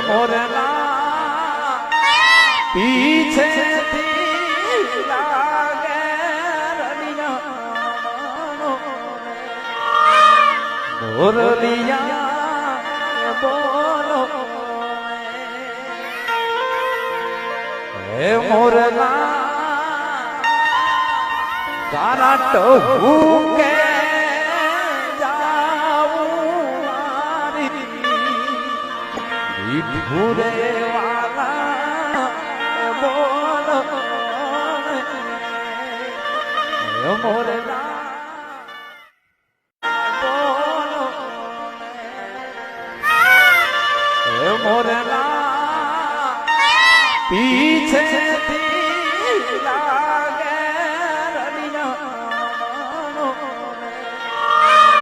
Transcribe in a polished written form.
મોરના પીછે લાગે મોરલિયા બોલો હે મોરના તારા ટહુ કે ભૂરે વાલા બોલો મોરના બોલો મોરના પીછે